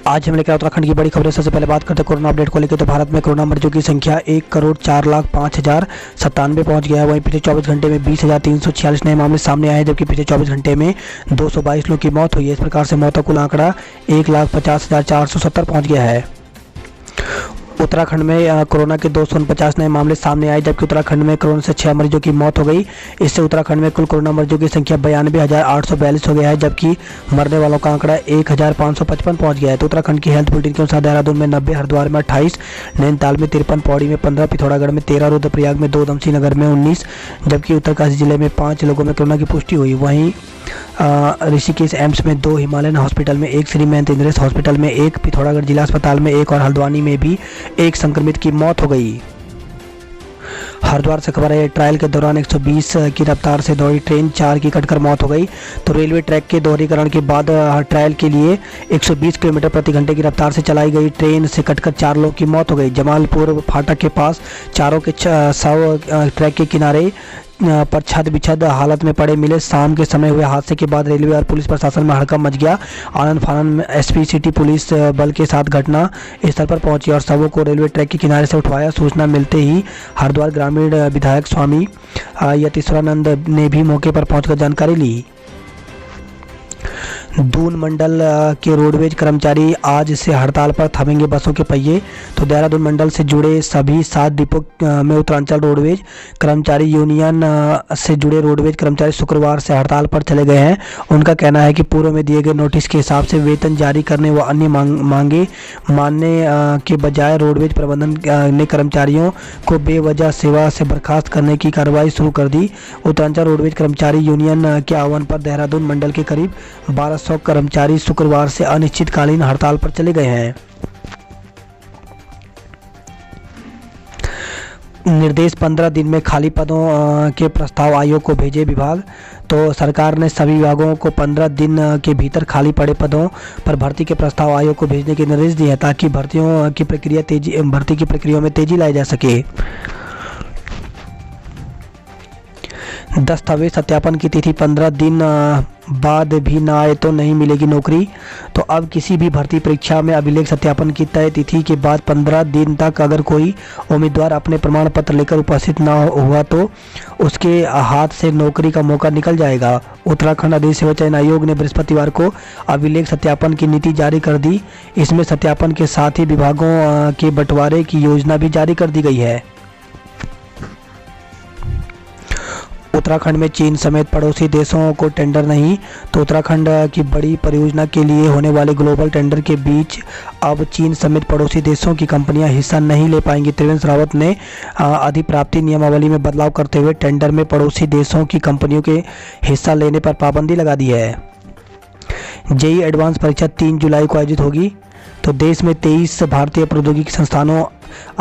आज हम लेकर उत्तराखंड की बड़ी खबरें। सबसे पहले बात करते हैं कोरोना अपडेट को लेकर। तो भारत में कोरोना मरीजों की संख्या 1,04,05,097 पहुंच गया है। वहीं पिछले 24 घंटे में 20,346 नए मामले सामने आए हैं, जबकि पिछले 24 घंटे में 222 लोगों की मौत हुई है। इस प्रकार से मौतों का कुल आंकड़ा 1,50,470 पहुँच गया है। उत्तराखंड में कोरोना के 249 नए मामले सामने आए, जबकि उत्तराखंड में कोरोना से 6 मरीजों की मौत हो गई। इससे उत्तराखंड में कुल कोरोना मरीजों की संख्या 92,842 हो गया है, जबकि मरने वालों का आंकड़ा 1,555 पहुंच गया है। तो उत्तराखंड की हेल्थ बुलेटिन के अनुसार देहरादून में 90, हरिद्वार में 28, नैनीताल में 53, पौड़ी में 15, पिथौरागढ़ में 13, रुद्रप्रयाग में 2, उधमसिंह नगर में 19, जबकि उत्तरकाशी जिले में 5 लोगों में कोरोना की पुष्टि हुई। वहीं ऋषिकेश एम्स में 2, हिमालयन हॉस्पिटल में 1, श्री महंत इंद्रेश हॉस्पिटल में 1, पिथौरागढ़ जिला अस्पताल में 1 और हल्द्वानी में भी 1 संक्रमित की मौत हो गई। हरिद्वार से खबर है, ट्रायल के दौरान 120 की रफ्तार से दौड़ी ट्रेन 4 की कटकर मौत हो गई। तो रेलवे ट्रैक के दोहरीकरण के बाद ट्रायल के लिए 120 किलोमीटर प्रति घंटे की रफ्तार से चलाई गई ट्रेन से कटकर 4 लोगों की मौत हो गई। जमालपुर फाटक के पास चारों के शव ट्रैक के किनारे पर छत बिछद हालत में पड़े मिले। शाम के समय हुए हादसे के बाद रेलवे और पुलिस प्रशासन में हड़कंप मच गया। आनंद फानन में एसपी सिटी पुलिस बल के साथ घटना स्थल पर पहुंची और शवों को रेलवे ट्रैक के किनारे से उठवाया। सूचना मिलते ही हरिद्वार ग्रामीण विधायक स्वामी यतीश्वरानंद ने भी मौके पर पहुंचकर जानकारी ली। दून मंडल के रोडवेज कर्मचारी आज से हड़ताल पर थमेंगे बसों के पहिए। तो देहरादून मंडल से जुड़े सभी 7 डिपो में उत्तरांचल रोडवेज कर्मचारी यूनियन से जुड़े रोडवेज कर्मचारी शुक्रवार से हड़ताल पर चले गए हैं। उनका कहना है कि पूर्व में दिए गए नोटिस के हिसाब से वेतन जारी करने व अन्य मांगे मानने के बजाय रोडवेज प्रबंधन ने कर्मचारियों को बेवजह सेवा से बर्खास्त करने की कार्रवाई शुरू कर दी। उत्तरांचल रोडवेज कर्मचारी यूनियन के आह्वान पर देहरादून मंडल के करीब 1200 कर्मचारी शुक्रवार से अनिश्चितकालीन हड़ताल पर चले गए हैं। निर्देश 15 दिन में खाली पदों के प्रस्ताव आयोग को भेजे विभाग। तो सरकार ने सभी विभागों को 15 दिन के भीतर खाली पड़े पदों पर भर्ती के प्रस्ताव आयोग को भेजने के निर्देश दिए हैं, ताकि भर्ती की प्रक्रिया में तेजी लाई जा सके। दस्तावेज सत्यापन की तिथि 15 दिन बाद भी ना आए तो नहीं मिलेगी नौकरी। तो अब किसी भी भर्ती परीक्षा में अभिलेख सत्यापन की तय तिथि के बाद 15 दिन तक अगर कोई उम्मीदवार अपने प्रमाण पत्र लेकर उपस्थित ना हुआ तो उसके हाथ से नौकरी का मौका निकल जाएगा। उत्तराखंड अधिक सेवा चयन आयोग ने बृहस्पतिवार को अभिलेख सत्यापन की नीति जारी कर दी। इसमें सत्यापन के साथ ही विभागों के बंटवारे की योजना भी जारी कर दी गई है। उत्तराखंड में चीन समेत पड़ोसी देशों को टेंडर नहीं। तो उत्तराखंड की बड़ी परियोजना के लिए होने वाले ग्लोबल टेंडर के बीच अब चीन समेत पड़ोसी देशों की कंपनियां हिस्सा नहीं ले पाएंगी। त्रिवेंद्र रावत ने अधिप्राप्ति नियमावली में बदलाव करते हुए टेंडर में पड़ोसी देशों की कंपनियों के हिस्सा लेने पर पाबंदी लगा दी है। जेईई एडवांस परीक्षा 3 जुलाई को आयोजित होगी। तो देश में 23 भारतीय प्रौद्योगिकी संस्थानों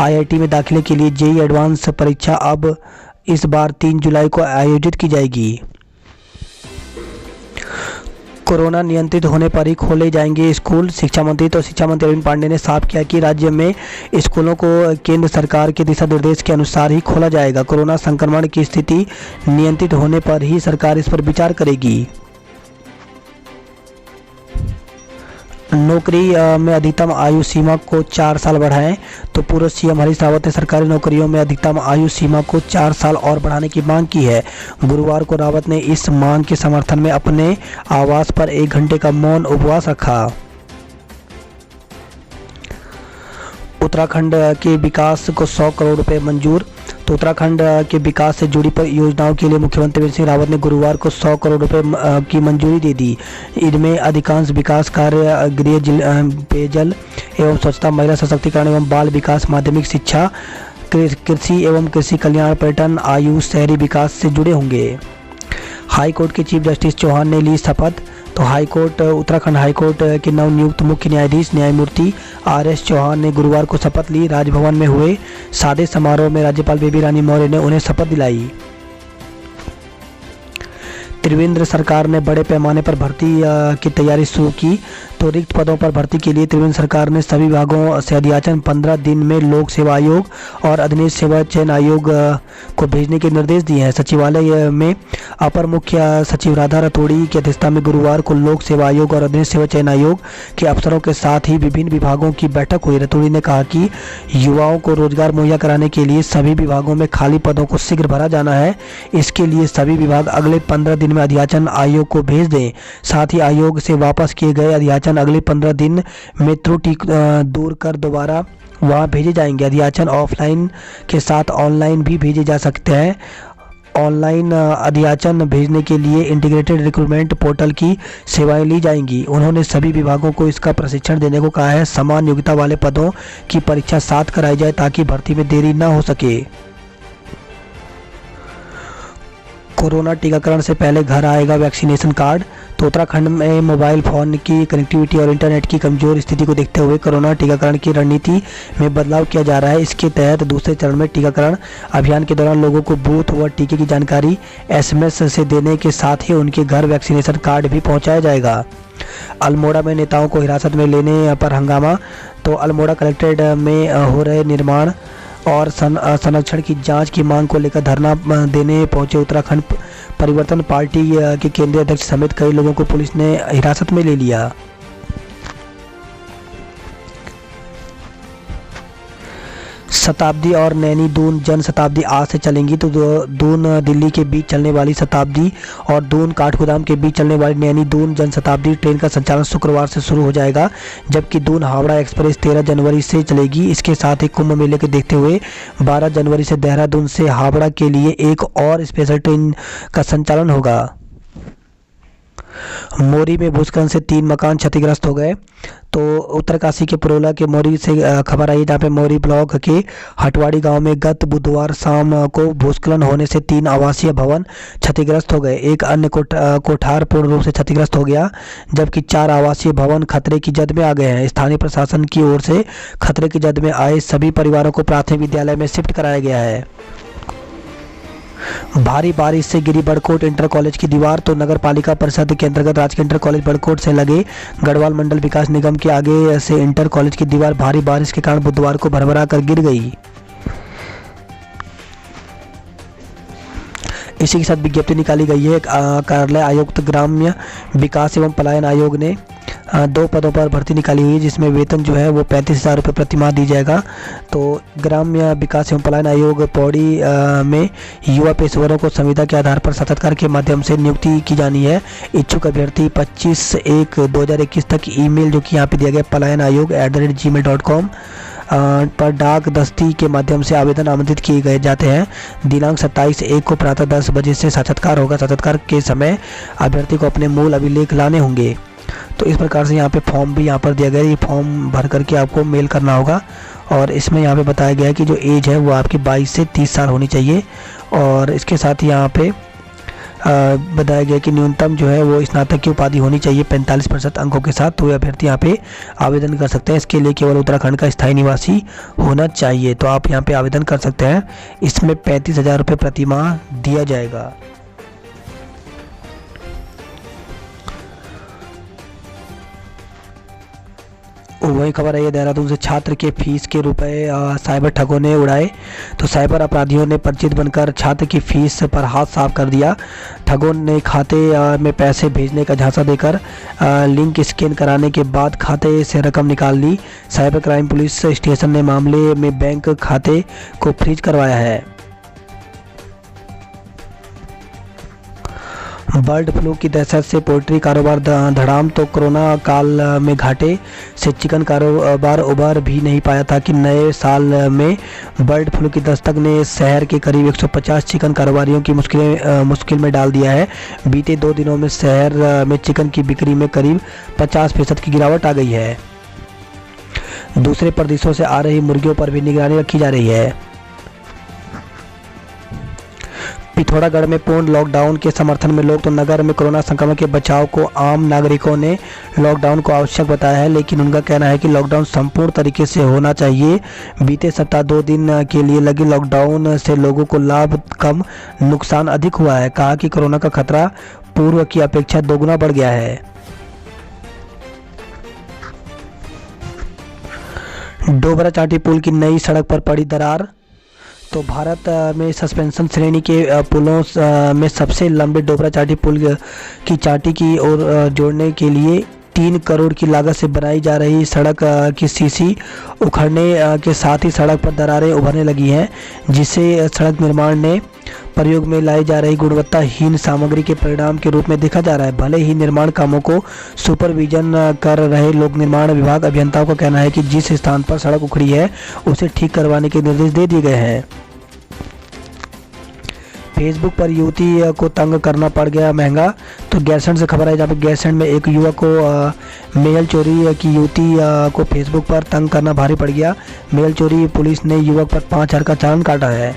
IIT में दाखिले के लिए जेईई एडवांस परीक्षा अब इस बार 3 जुलाई को आयोजित की जाएगी। कोरोना नियंत्रित होने पर ही खोले जाएंगे स्कूल। शिक्षा मंत्री अरविंद पांडे ने साफ किया कि राज्य में स्कूलों को केंद्र सरकार के दिशा निर्देश के अनुसार ही खोला जाएगा। कोरोना संक्रमण की स्थिति नियंत्रित होने पर ही सरकार इस पर विचार करेगी। नौकरी में अधिकतम आयु सीमा को 4 साल बढ़ाएं। तो पूर्व सीएम हरीश रावत ने सरकारी नौकरियों में अधिकतम आयु सीमा को 4 साल और बढ़ाने की मांग की है। गुरुवार को रावत ने इस मांग के समर्थन में अपने आवास पर 1 घंटे का मौन उपवास रखा। उत्तराखंड के विकास को 100 करोड़ रुपए मंजूर। तो उत्तराखंड के विकास से जुड़ी योजनाओं के लिए मुख्यमंत्री त्रिवेंद्र सिंह रावत ने गुरुवार को 100 करोड़ रुपए की मंजूरी दे दी। इनमें अधिकांश विकास कार्य गृह, पेयजल एवं स्वच्छता, महिला सशक्तिकरण एवं बाल विकास, माध्यमिक शिक्षा, कृषि एवं कृषि कल्याण, पर्यटन, आयुष, शहरी विकास से जुड़े होंगे। हाई कोर्ट के चीफ जस्टिस चौहान ने ली शपथ। तो उत्तराखंड हाई कोर्ट के नवनियुक्त मुख्य न्यायाधीश न्यायमूर्ति RS चौहान ने गुरुवार को शपथ ली। राजभवन में हुए सादे समारोह में राज्यपाल बेबी रानी मौर्य ने उन्हें शपथ दिलाई। त्रिवेंद्र सरकार ने बड़े पैमाने पर भर्ती की तैयारी शुरू की। तो रिक्त पदों पर भर्ती के लिए त्रिवेंद्र सरकार ने सभी विभागों से अध्याचन 15 दिन में लोक सेवा आयोग और अधिनियम सेवा चयन आयोग को भेजने के निर्देश दिए हैं। सचिवालय में अपर मुख्य सचिव राधा रतोड़ी की अध्यक्षता में गुरुवार को लोक सेवा आयोग और अधिनियम सेवा चयन आयोग के अफसरों के साथ ही विभिन्न विभागों की बैठक हुई। रतोड़ी ने कहा कि युवाओं को रोजगार मुहैया कराने के लिए सभी विभागों में खाली पदों को शीघ्र भरा जाना है। इसके लिए सभी विभाग अगले 15 दिन में अध्याचन आयोग को भेज दें। साथ ही आयोग से वापस किए गए अध्याचन अगले 15 दिन में त्रुटि दूर कर दोबारा वहां भेजे जाएंगे। अध्याचन ऑफलाइन के साथ ऑनलाइन भी भेजे जा सकते हैं। ऑनलाइन अध्याचन भेजने के लिए इंटीग्रेटेड रिक्रूटमेंट पोर्टल की सेवाएं ली जाएंगी। उन्होंने सभी विभागों को इसका प्रशिक्षण देने को कहा है। समान योग्यता वाले पदों की परीक्षा साथ कराई जाए ताकि भर्ती में देरी न हो सके। कोरोना टीकाकरण से पहले घर आएगा वैक्सीनेशन कार्ड। तो उत्तराखंड में मोबाइल फ़ोन की कनेक्टिविटी और इंटरनेट की कमज़ोर स्थिति को देखते हुए कोरोना टीकाकरण की रणनीति में बदलाव किया जा रहा है। इसके तहत दूसरे चरण में टीकाकरण अभियान के दौरान लोगों को बूथ व टीके की जानकारी SMS से देने के साथ ही उनके घर वैक्सीनेशन कार्ड भी पहुँचाया जाएगा। अल्मोड़ा में नेताओं को हिरासत में लेने पर हंगामा। तो अल्मोड़ा कलेक्ट्रेट में हो रहे निर्माण और संरक्षण की जांच की मांग को लेकर धरना देने पहुंचे उत्तराखंड परिवर्तन पार्टी के केंद्रीय अध्यक्ष समेत कई लोगों को पुलिस ने हिरासत में ले लिया। शताब्दी और नैनी दून जन शताब्दी आज से चलेंगी। तो दून दिल्ली के बीच चलने वाली शताब्दी और दून काठगोदाम के बीच चलने वाली नैनी दून जन शताब्दी ट्रेन का संचालन शुक्रवार से शुरू हो जाएगा, जबकि दून हावड़ा एक्सप्रेस 13 जनवरी से चलेगी। इसके साथ ही कुंभ मेले के देखते हुए 12 जनवरी से देहरादून से हावड़ा के लिए एक और स्पेशल ट्रेन का संचालन होगा। मोरी में भूस्खलन से 3 मकान क्षतिग्रस्त हो गए। तो उत्तरकाशी के पुरोला के मोरी से खबर आई, जहाँ पे मोरी ब्लॉक के हटवाड़ी गांव में गत बुधवार शाम को भूस्खलन होने से 3 आवासीय भवन क्षतिग्रस्त हो गए। एक अन्य कोठार पूर्ण रूप से क्षतिग्रस्त हो गया, जबकि 4 आवासीय भवन खतरे की जद में आ गए हैं। स्थानीय प्रशासन की ओर से खतरे की जद में आए सभी परिवारों को प्राथमिक विद्यालय में शिफ्ट कराया गया है। भारी बारिश से गिरी बड़कोट इंटर कॉलेज की दीवार। तो नगर पालिका परिषद के अंतर्गत राजकीय इंटर कॉलेज बड़कोट से लगे गढ़वाल मंडल विकास निगम के आगे से इंटर कॉलेज की दीवार भारी बारिश के कारण बुधवार को भरभरा कर गिर गई। इसी के साथ विज्ञप्ति निकाली गई है। कार्यालय आयुक्त ग्राम्य विकास एवं पलायन आयोग ने 2 पदों पर भर्ती निकाली हुई है, जिसमें वेतन जो है वो 35,000 रुपये प्रति माह दी जाएगा। तो ग्राम्य विकास एवं पलायन आयोग पौड़ी में युवा पेशेवरों को संविदा के आधार पर साक्षात्कार के माध्यम से नियुक्ति की जानी है। इच्छुक अभ्यर्थी 25/1/2021 तक ईमेल जो कि यहाँ पे दिया गया palayanayog@gmail.com पर डाक दस्ती के माध्यम से आवेदन आमंत्रित किए गए जाते हैं। दिनांक 27/1 को प्रातः 10 बजे से साक्षात्कार होगा। साक्षात्कार के समय अभ्यर्थी को अपने मूल अभिलेख लाने होंगे। तो इस प्रकार से यहाँ पे फॉर्म भी यहाँ पर दिया गया है। ये फॉर्म भर करके आपको मेल करना होगा और इसमें यहाँ पे बताया गया है कि जो एज है वो आपकी 22 से 30 साल होनी चाहिए। और इसके साथ ही यहाँ पे बताया गया कि न्यूनतम जो है वो स्नातक की उपाधि होनी चाहिए 45% अंकों के साथ। तो अभ्यर्थी यहाँ पे आवेदन कर सकते हैं। इसके लिए केवल उत्तराखंड का स्थायी निवासी होना चाहिए। तो आप यहाँ पे आवेदन कर सकते हैं। इसमें 35,000 रुपये प्रति माह दिया जाएगा। वही खबर है देहरादून से छात्र के फीस के रुपए साइबर ठगों ने उड़ाए। तो साइबर अपराधियों ने परिचित बनकर छात्र की फीस पर हाथ साफ कर दिया। ठगों ने खाते में पैसे भेजने का झांसा देकर लिंक स्कैन कराने के बाद खाते से रकम निकाल ली। साइबर क्राइम पुलिस स्टेशन ने मामले में बैंक खाते को फ्रीज करवाया है। बर्ड फ्लू की दहशत से पोल्ट्री कारोबार धड़ाम। तो कोरोना काल में घाटे से चिकन कारोबार उबर भी नहीं पाया था कि नए साल में बर्ड फ्लू की दस्तक ने शहर के करीब 150 चिकन कारोबारियों की मुश्किल में डाल दिया है। बीते 2 दिनों में शहर में चिकन की बिक्री में करीब 50% की गिरावट आ गई है। दूसरे प्रदेशों से आ रही मुर्गियों पर भी निगरानी रखी जा रही है। पिथौरागढ़ में पूर्ण लॉकडाउन के समर्थन में लोग। तो नगर में कोरोना संक्रमण के बचाव को आम नागरिकों ने लॉकडाउन को आवश्यक बताया है, लेकिन उनका कहना है कि लॉकडाउन संपूर्ण तरीके से होना चाहिए। बीते सप्ताह 2 दिन के लिए लगे लॉकडाउन से लोगों को लाभ कम नुकसान अधिक हुआ है। कहा कि कोरोना का खतरा पूर्व की अपेक्षा दोगुना बढ़ गया है। डोबरा चांठी पुल की नई सड़क पर पड़ी दरार। तो भारत में सस्पेंशन श्रेणी के पुलों में सबसे लंबे डोबरा चांठी पुल की चांठी की ओर जोड़ने के लिए 3 करोड़ की लागत से बनाई जा रही सड़क की सीसी उखड़ने के साथ ही सड़क पर दरारें उभरने लगी हैं, जिसे सड़क निर्माण ने प्रयोग में लाई जा रही गुणवत्ताहीन सामग्री के परिणाम के रूप में देखा जा रहा है। भले ही निर्माण कामों को सुपरविजन कर रहे लोक निर्माण विभाग अभियंताओं का कहना है कि जिस स्थान पर सड़क उखड़ी है उसे ठीक करवाने के निर्देश दे दिए गए हैं। फेसबुक पर युवती को तंग करना पड़ गया महंगा। तो गैरसैंण से खबर है, जहाँ पे गैरसैंण में एक युवक को मेल चोरी की युवती को फेसबुक पर तंग करना भारी पड़ गया। मेल चोरी पुलिस ने युवक पर 5,000 का चालान काटा है।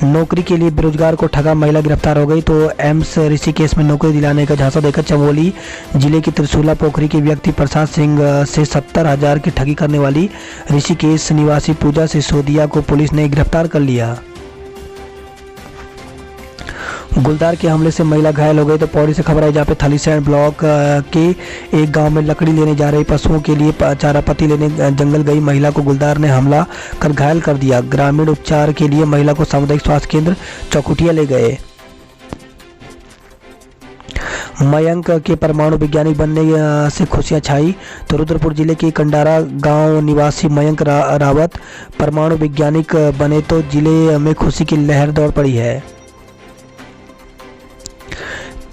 नौकरी के लिए बेरोजगार को ठगा महिला गिरफ्तार हो गई। तो एम्स ऋषिकेश में नौकरी दिलाने का झांसा देकर चमोली जिले की त्रिशूला पोखरी के व्यक्ति प्रसाद सिंह से 70,000 की ठगी करने वाली ऋषिकेश निवासी पूजा सिसोदिया को पुलिस ने गिरफ्तार कर लिया। गुलदार के हमले से महिला घायल हो गई। तो पौड़ी से खबर है, जहाँ पे थलीसैंण ब्लॉक के एक गांव में लकड़ी लेने जा रही पशुओं के लिए चारा पत्ती लेने जंगल गई महिला को गुलदार ने हमला कर घायल कर दिया। ग्रामीण उपचार के लिए महिला को सामुदायिक स्वास्थ्य केंद्र चौकुटिया ले गए। मयंक के परमाणु वैज्ञानिक बनने से खुशियां छाई। तो रुद्रपुर जिले के कंडारा गांव निवासी मयंक रावत परमाणु वैज्ञानिक बने तो जिले में खुशी की लहर दौड़ पड़ी है।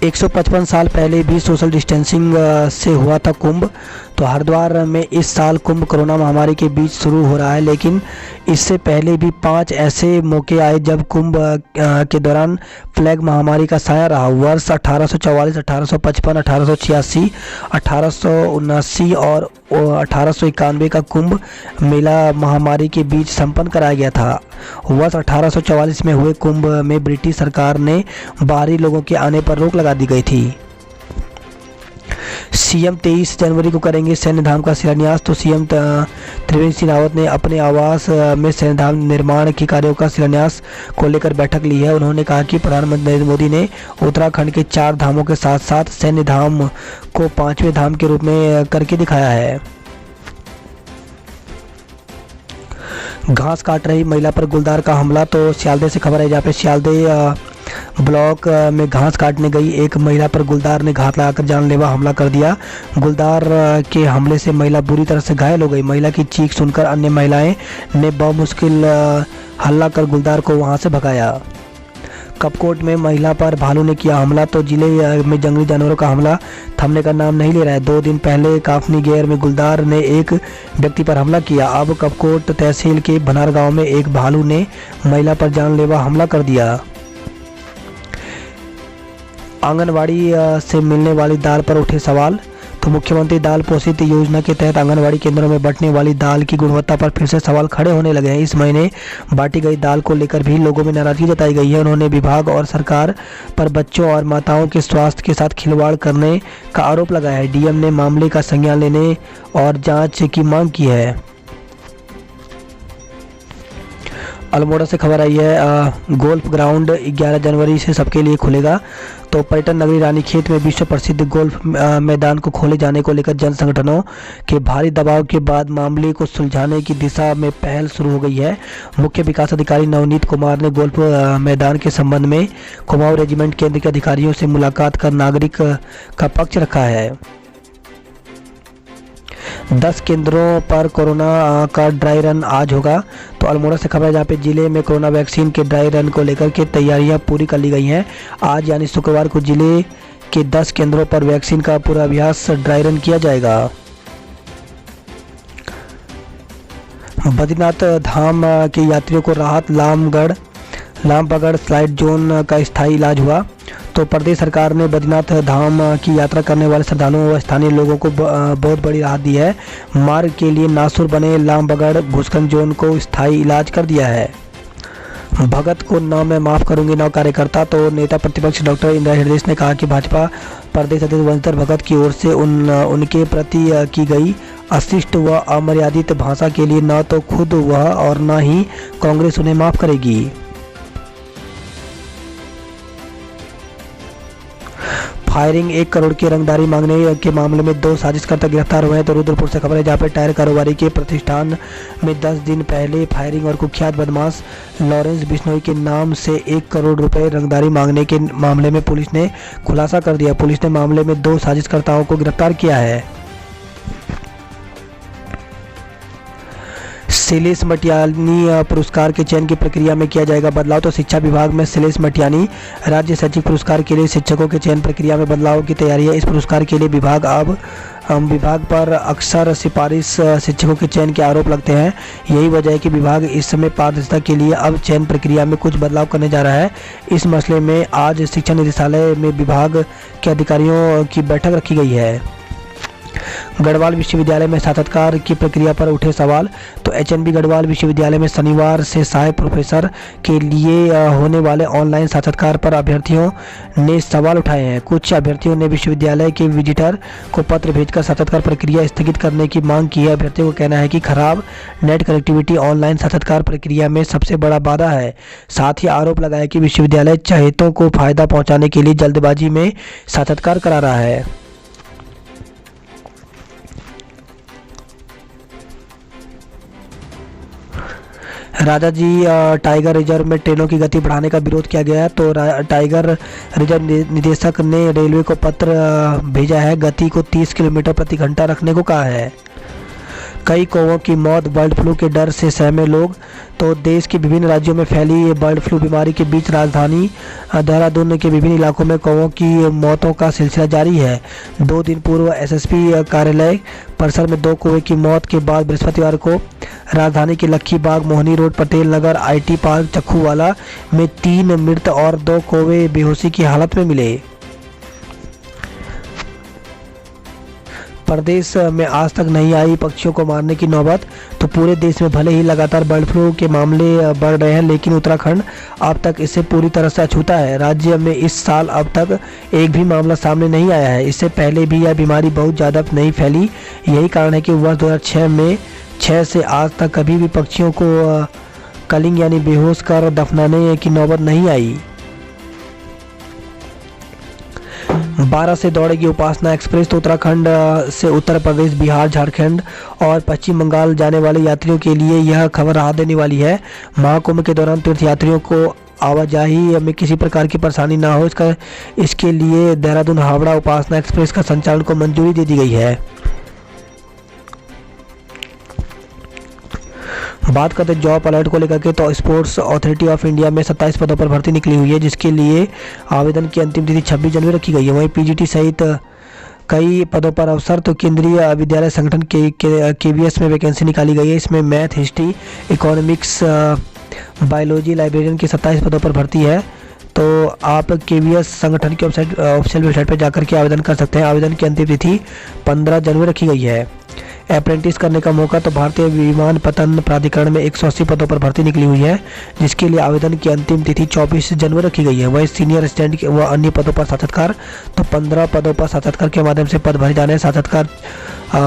155 साल पहले भी सोशल डिस्टेंसिंग से हुआ था कुंभ। तो हरिद्वार में इस साल कुंभ कोरोना महामारी के बीच शुरू हो रहा है, लेकिन इससे पहले भी 5 ऐसे मौके आए जब कुंभ के दौरान प्लेग महामारी का साया रहा। वर्ष 1844, 1855, 1886, 1879 और 1891 का कुंभ मेला महामारी के बीच संपन्न कराया गया था। वर्ष 1844 में हुए कुंभ में ब्रिटिश सरकार ने बाहरी लोगों के आने पर रोक लगा दी गई थी। सीएम 23 जनवरी को करेंगे सैन्य धाम का शिलान्यास। तो सीएम त्रिवेंद्र सिंह रावत ने अपने आवास में सैन्य धाम निर्माण के कार्यों का शिलान्यास को लेकर बैठक ली है। उन्होंने कहा कि प्रधानमंत्री नरेंद्र मोदी ने उत्तराखंड के 4 धामों के साथ साथ सैन्य धाम को 5वें धाम के रूप में करके दिखाया है। घास काट रही महिला पर गुलदार का हमला। तो सियालदे से खबर है, जहाँ पे सियालदे ब्लॉक में घास काटने गई एक महिला पर गुलदार ने घात लगाकर जानलेवा हमला कर दिया। गुलदार के हमले से महिला बुरी तरह से घायल हो गई। महिला की चीख सुनकर अन्य महिलाएं ने बहुमुश्किल हल्ला कर गुलदार को वहां से भगाया। कपकोट में महिला पर भालू ने किया हमला। तो जिले में जंगली जानवरों का हमला थमने का नाम नहीं ले रहा है। 2 दिन पहले काफनी गेर में गुलदार ने एक व्यक्ति पर हमला किया। अब कपकोट तहसील के भनार गांव में एक भालू ने महिला पर जानलेवा हमला कर दिया। आंगनवाड़ी से मिलने वाली दाल पर उठे सवाल। तो मुख्यमंत्री दाल पोषित योजना के तहत आंगनवाड़ी केंद्रों में बंटने वाली दाल की गुणवत्ता पर फिर से सवाल खड़े होने लगे हैं। इस महीने बांटी गई दाल को लेकर भी लोगों में नाराजगी जताई गई है। उन्होंने विभाग और सरकार पर बच्चों और माताओं के स्वास्थ्य के साथ खिलवाड़ करने का आरोप लगाया है। डीएम ने मामले का संज्ञान लेने और जांच की मांग की है। अल्मोड़ा से खबर आई है, गोल्फ ग्राउंड 11 जनवरी से सबके लिए खुलेगा। तो पर्यटन नगरी रानीखेत में विश्व प्रसिद्ध गोल्फ मैदान को खोले जाने को लेकर जन संगठनों के भारी दबाव के बाद मामले को सुलझाने की दिशा में पहल शुरू हो गई है। मुख्य विकास अधिकारी नवनीत कुमार ने गोल्फ मैदान के संबंध में कुमाऊं रेजिमेंट केंद्र के अधिकारियों से मुलाकात कर नागरिक का पक्ष रखा है। 10 केंद्रों पर कोरोना का ड्राई रन आज होगा। तो अल्मोड़ा से खबर है, जहाँ पे जिले में कोरोना वैक्सीन के ड्राई रन को लेकर के तैयारियां पूरी कर ली गई हैं। आज यानी शुक्रवार को जिले के 10 केंद्रों पर वैक्सीन का पूर्वाभ्यास ड्राई रन किया जाएगा। बद्रीनाथ धाम के यात्रियों को राहत। लामबगड़ स्लाइड जोन का स्थायी इलाज हुआ। तो प्रदेश सरकार ने बद्रीनाथ धाम की यात्रा करने वाले श्रद्धालुओं व स्थानीय लोगों को बहुत बड़ी राहत दी है। मार्ग के लिए नासुर बने लामबगड़ भूस्खलन जोन को स्थायी इलाज कर दिया है। भगत को न मैं माफ़ करूंगी न कार्यकर्ता। तो नेता प्रतिपक्ष डॉक्टर इंदिरा हृदय ने कहा कि भाजपा प्रदेश अध्यक्ष वंशधर भगत की ओर से उनके प्रति की गई अशिष्ट व अमर्यादित भाषा के लिए न तो खुद वह और न ही कांग्रेस उन्हें माफ़ करेगी। फायरिंग 1 करोड़ की रंगदारी मांगने के मामले में 2 साजिशकर्ता गिरफ्तार हुए हैं। तो रुद्रपुर से खबर है, जहां पर टायर कारोबारी के प्रतिष्ठान में 10 दिन पहले फायरिंग और कुख्यात बदमाश लॉरेंस बिश्नोई के नाम से 1 करोड़ रुपए रंगदारी मांगने के मामले में पुलिस ने खुलासा कर दिया। पुलिस ने मामले में 2 साजिशकर्ताओं को गिरफ्तार किया है। शैलेश मटियानी पुरस्कार के चयन की प्रक्रिया में किया जाएगा बदलाव। तो शिक्षा विभाग में शैलेश मटियानी राज्य सचिव पुरस्कार के लिए शिक्षकों के चयन प्रक्रिया में बदलाव की तैयारी है। इस पुरस्कार के लिए विभाग पर अक्सर सिफारिश शिक्षकों के चयन के आरोप लगते हैं। यही वजह है कि विभाग इस समय पारदर्शिता के लिए अब चयन प्रक्रिया में कुछ बदलाव करने जा रहा है। इस मसले में आज शिक्षा निदेशालय में विभाग के अधिकारियों की बैठक रखी गई है। गढ़वाल विश्वविद्यालय में साक्षात्कार की प्रक्रिया पर उठे सवाल। तो एचएनबी गढ़वाल विश्वविद्यालय में शनिवार से सहायक प्रोफेसर के लिए होने वाले ऑनलाइन साक्षात्कार पर अभ्यर्थियों ने सवाल उठाए हैं। कुछ अभ्यर्थियों ने विश्वविद्यालय के विजिटर को पत्र भेजकर साक्षात्कार प्रक्रिया स्थगित करने की मांग की है। अभ्यर्थियों का कहना है कि खराब नेट कनेक्टिविटी ऑनलाइन साक्षात्कार प्रक्रिया में सबसे बड़ा बाधा है। साथ ही आरोप लगाया कि विश्वविद्यालय चहेतों को फायदा पहुंचाने के लिए जल्दबाजी में साक्षात्कार करा रहा है। राजा जी टाइगर रिजर्व में ट्रेनों की गति बढ़ाने का विरोध किया गया है। तो टाइगर रिजर्व निदेशक ने रेलवे को पत्र भेजा है, गति को 30 किलोमीटर प्रति घंटा रखने को कहा है। कई कौवों की मौत, बर्ड फ्लू के डर से सहमे लोग। तो देश के विभिन्न राज्यों में फैली बर्ड फ्लू बीमारी के बीच राजधानी देहरादून के विभिन्न इलाकों में कौवों की मौतों का सिलसिला जारी है। 2 दिन पूर्व एसएसपी कार्यालय परिसर में 2 कौवे की मौत के बाद बृहस्पतिवार को राजधानी के Lakkhi Bagh, Mohni road, Patel Nagar, IT park, Chakkhuwala में 3 मृत और 2 कौवे बेहोशी की हालत में मिले। प्रदेश में आज तक नहीं आई पक्षियों को मारने की नौबत। तो पूरे देश में भले ही लगातार बर्ड फ्लू के मामले बढ़ रहे हैं, लेकिन उत्तराखंड अब तक इससे पूरी तरह से अछूता है। राज्य में इस साल अब तक एक भी मामला सामने नहीं आया है। इससे पहले भी यह बीमारी बहुत ज़्यादा नहीं फैली। यही कारण है कि वर्ष 2006 में 6 से आज तक कभी भी पक्षियों को कलिंग यानी बेहोश कर दफनाने की नौबत नहीं आई। 12 से दौड़ेगी उपासना एक्सप्रेस। तो उत्तराखंड से उत्तर प्रदेश, बिहार, झारखंड और पश्चिम बंगाल जाने वाले यात्रियों के लिए यह खबर राहत देने वाली है। महाकुंभ के दौरान तीर्थ यात्रियों को आवाजाही में किसी प्रकार की परेशानी ना हो, इसके लिए देहरादून हावड़ा उपासना एक्सप्रेस का संचालन को मंजूरी दे दी गई है। बात करते हैं जॉब अलर्ट को लेकर के। तो स्पोर्ट्स अथॉरिटी ऑफ इंडिया में 27 पदों पर भर्ती निकली हुई है, जिसके लिए आवेदन की अंतिम तिथि 26 जनवरी रखी गई है। वहीं पीजीटी सहित कई पदों पर अवसर। तो केंद्रीय विद्यालय संगठन केवीएस में वैकेंसी निकाली गई है। इसमें math, history, economics, biology, librarian की 27 पदों पर भर्ती है। तो आप केवीएस संगठन की ऑफिशियल वेबसाइट पर जाकर के आवेदन कर सकते हैं। आवेदन की अंतिम तिथि 15 जनवरी रखी गई है। अप्रेंटिस करने का मौका। तो भारतीय विमानपत्तन प्राधिकरण में 180 पदों पर भर्ती निकली हुई है, जिसके लिए आवेदन की अंतिम तिथि 24 जनवरी रखी गई है। वहीं सीनियर असिस्टेंट व अन्य पदों पर साक्षात्कार। तो 15 पदों पर साक्षात्कार के माध्यम से पद भरे जाने हैं। साक्षात्कार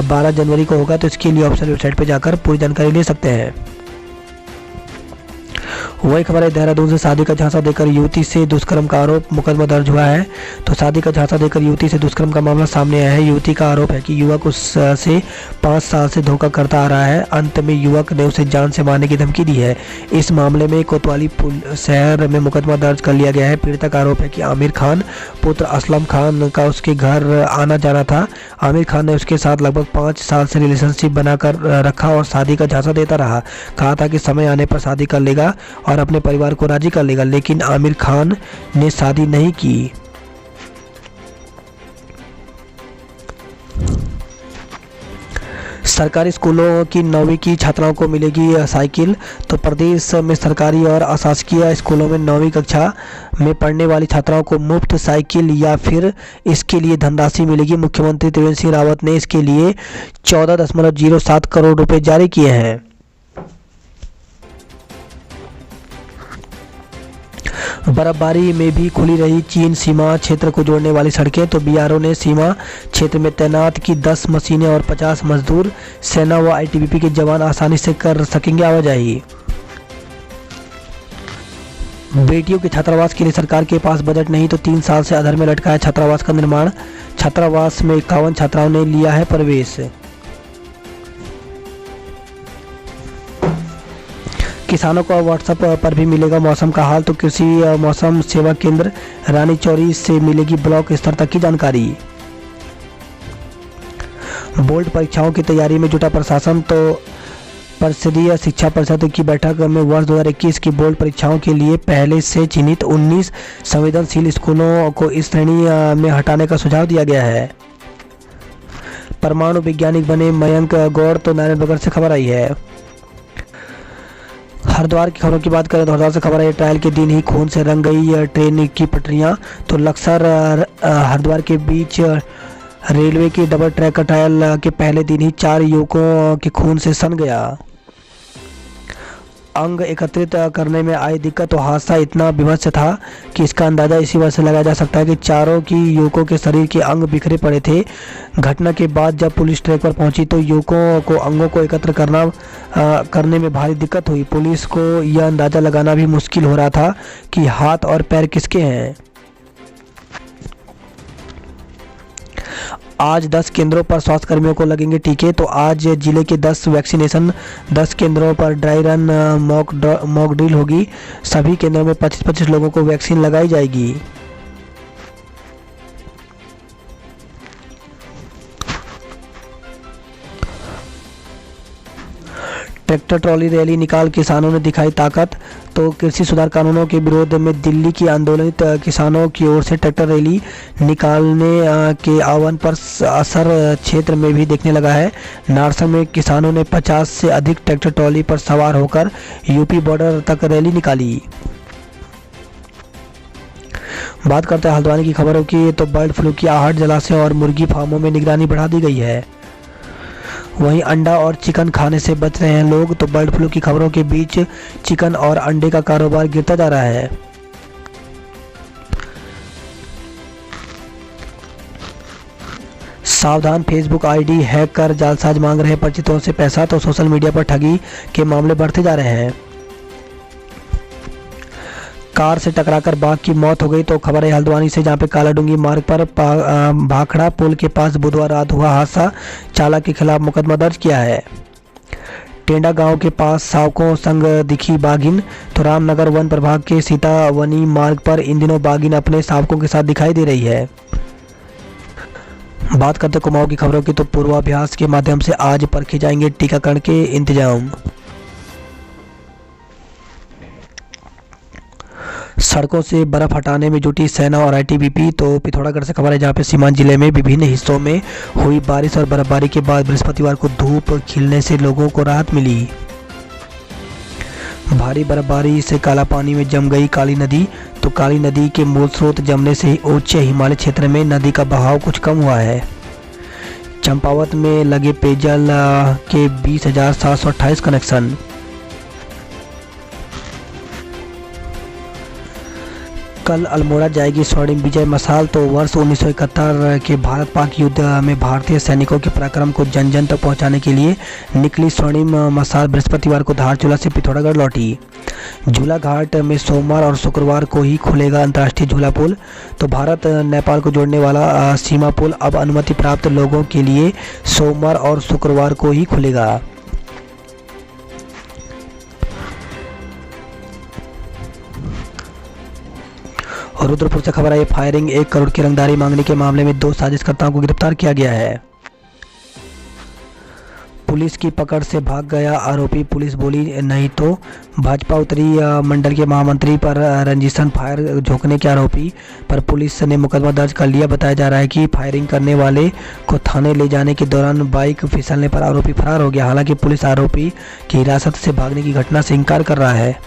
12 जनवरी को होगा। तो इसके लिए ऑफिशियल वेबसाइट पर जाकर पूरी जानकारी ले सकते हैं। वही खबर है, देहरादून से शादी का झांसा देकर युवती से दुष्कर्म का आरोप, मुकदमा दर्ज हुआ है। तो शादी का झांसा देकर युवती से दुष्कर्म का मामला सामने आया है। युवती का आरोप है कि युवक उससे 5 साल से धोखा करता आ रहा है। अंत में युवक ने उसे जान से मारने की धमकी दी है। इस मामले में कोतवाली शहर में मुकदमा दर्ज कर लिया गया है। पीड़िता का आरोप है कि आमिर खान पुत्र असलम खान का उसके घर आना जाना था। आमिर खान ने उसके साथ लगभग 5 साल से रिलेशनशिप बनाकर रखा और शादी का झांसा देता रहा। कहा था कि समय आने पर शादी कर लेगा और अपने परिवार को राजी कर लेगा, लेकिन आमिर खान ने शादी नहीं की। सरकारी स्कूलों की 9वीं की छात्राओं को मिलेगी साइकिल। तो प्रदेश में सरकारी और अशासकीय स्कूलों में 9वीं कक्षा में पढ़ने वाली छात्राओं को मुफ्त साइकिल या फिर इसके लिए धनराशि मिलेगी। मुख्यमंत्री त्रिवेंद्र सिंह रावत ने इसके लिए 14.07 करोड़ रुपए जारी किए हैं। बर्फबारी में भी खुली रही चीन सीमा क्षेत्र को जोड़ने वाली सड़कें। तो बीआरओ ने सीमा क्षेत्र में तैनात की 10 मशीनें और 50 मजदूर। सेना व आईटीबीपी के जवान आसानी से कर सकेंगे आवाजाही। बेटियों के छात्रावास के लिए सरकार के पास बजट नहीं तो 3 साल से अधर में लटका है छात्रावास का निर्माण। छात्रावास में 51 छात्राओं ने लिया है प्रवेश। किसानों को व्हाट्सएप पर भी मिलेगा मौसम का हाल, तो कृषि मौसम सेवा केंद्र रानी चौरी से मिलेगी ब्लॉक स्तर तक की जानकारी। बोर्ड परीक्षाओं की तैयारी में जुटा प्रशासन, तो परिषदीय शिक्षा परिषद की बैठक में वर्ष 2021 की बोर्ड परीक्षाओं के लिए पहले से चिन्हित 19 संवेदनशील स्कूलों को इस श्रेणी में हटाने का सुझाव दिया गया है। परमाणु वैज्ञानिक बने मयंक गौड़, तो नारायणनगर से खबर आई है। हरिद्वार की खबरों की बात करें तो हरिद्वार से खबर है, ट्रायल के दिन ही खून से रंग गई ट्रेन की पटरियां। तो लक्सर हरिद्वार के बीच रेलवे की डबल ट्रैक का ट्रायल के पहले दिन ही 4 युवकों के खून से सन गया। अंग एकत्रित करने में आई दिक्कत, तो हादसा इतना विभत्स था कि इसका अंदाजा इसी वजह से लगाया जा सकता है कि चारों की युवकों के शरीर के अंग बिखरे पड़े थे। घटना के बाद जब पुलिस ट्रैक पर पहुंची तो युवकों को अंगों को एकत्र करने में भारी दिक्कत हुई। पुलिस को यह अंदाजा लगाना भी मुश्किल हो रहा था कि हाथ और पैर किसके हैं। आज 10 केंद्रों पर स्वास्थ्य कर्मियों को लगेंगे टीके, तो आज जिले के 10 केंद्रों पर ड्राई रन मॉक ड्रिल होगी। सभी केंद्रों में 25-25 लोगों को वैक्सीन लगाई जाएगी। ट्रैक्टर ट्रॉली रैली निकाल किसानों ने दिखाई ताकत, तो कृषि सुधार कानूनों के विरोध में दिल्ली की आंदोलित किसानों की ओर से ट्रैक्टर रैली निकालने के आह्वान पर असर क्षेत्र में भी देखने लगा है। नारसन में किसानों ने 50 से अधिक ट्रैक्टर ट्रॉली पर सवार होकर यूपी बॉर्डर तक रैली निकाली। बात करते हैं हल्द्वानी की खबरों की, तो बर्ड फ्लू की आहट, जलाशय और मुर्गी फार्मों में निगरानी बढ़ा दी गई है। वहीं अंडा और चिकन खाने से बच रहे हैं लोग, तो बर्ड फ्लू की खबरों के बीच चिकन और अंडे का कारोबार गिरता जा रहा है। सावधान, फेसबुक आईडी हैक कर जालसाज मांग रहे परिचितों से पैसा, तो सोशल मीडिया पर ठगी के मामले बढ़ते जा रहे हैं। कार से टकराकर बाघ की मौत हो गई, तो खबर है हल्द्वानी से, जहां पे कालाडूंगी मार्ग पर भाखड़ा पुल के पास बुधवार रात हुआ हादसा। चालक के खिलाफ मुकदमा दर्ज किया है। टेंडा गांव के पास शावकों संग दिखी बाघिन, तो रामनगर वन प्रभाग के सीतावनी मार्ग पर इन दिनों बाघिन अपने शावकों के साथ दिखाई दे रही है। बात करते कुमाऊं की खबरों की, तो पूर्वाभ्यास के माध्यम से आज परखे जाएंगे टीकाकरण के इंतजाम। सड़कों से बर्फ हटाने में जुटी सेना और आईटीबीपी, तो पिथौरागढ़ से खबर है, जहां पे सीमांत जिले में विभिन्न हिस्सों में हुई बारिश और बर्फबारी के बाद बृहस्पतिवार को धूप खिलने से लोगों को राहत मिली। भारी बर्फबारी से काला पानी में जम गई काली नदी, तो काली नदी के मूल स्रोत जमने से उच्च हिमालय क्षेत्र में नदी का बहाव कुछ कम हुआ है। चंपावत में लगे पेयजल के 20,728 कनेक्शन। कल अल्मोड़ा जाएगी स्वर्णिम विजय मशाल, तो वर्ष 1971 के भारत पाक युद्ध में भारतीय सैनिकों के पराक्रम को जन जन तक पहुंचाने के लिए निकली स्वर्णिम मशाल बृहस्पतिवार को धारचूला से पिथौरागढ़ लौटी। झूला घाट में सोमवार और शुक्रवार को ही खुलेगा अंतर्राष्ट्रीय झूला पुल, तो भारत नेपाल को जोड़ने वाला सीमा पुल अब अनुमति प्राप्त लोगों के लिए सोमवार और शुक्रवार को ही खुलेगा। रुद्रपुर से खबर आई, फायरिंग 1 करोड़ की रंगदारी मांगने के मामले में 2 साजिशकर्ताओं को गिरफ्तार किया गया है। पुलिस की पकड़ से भाग गया आरोपी, पुलिस बोली नहीं तो। भाजपा उत्तरी मंडल के महामंत्री पर रंजिशन फायर झोंकने के आरोपी पर पुलिस ने मुकदमा दर्ज कर लिया। बताया जा रहा है कि फायरिंग करने वाले को थाने ले जाने के दौरान बाइक फिसलने पर आरोपी फरार हो गया। हालांकि पुलिस आरोपी की हिरासत से भागने की घटना से इनकार कर रहा है।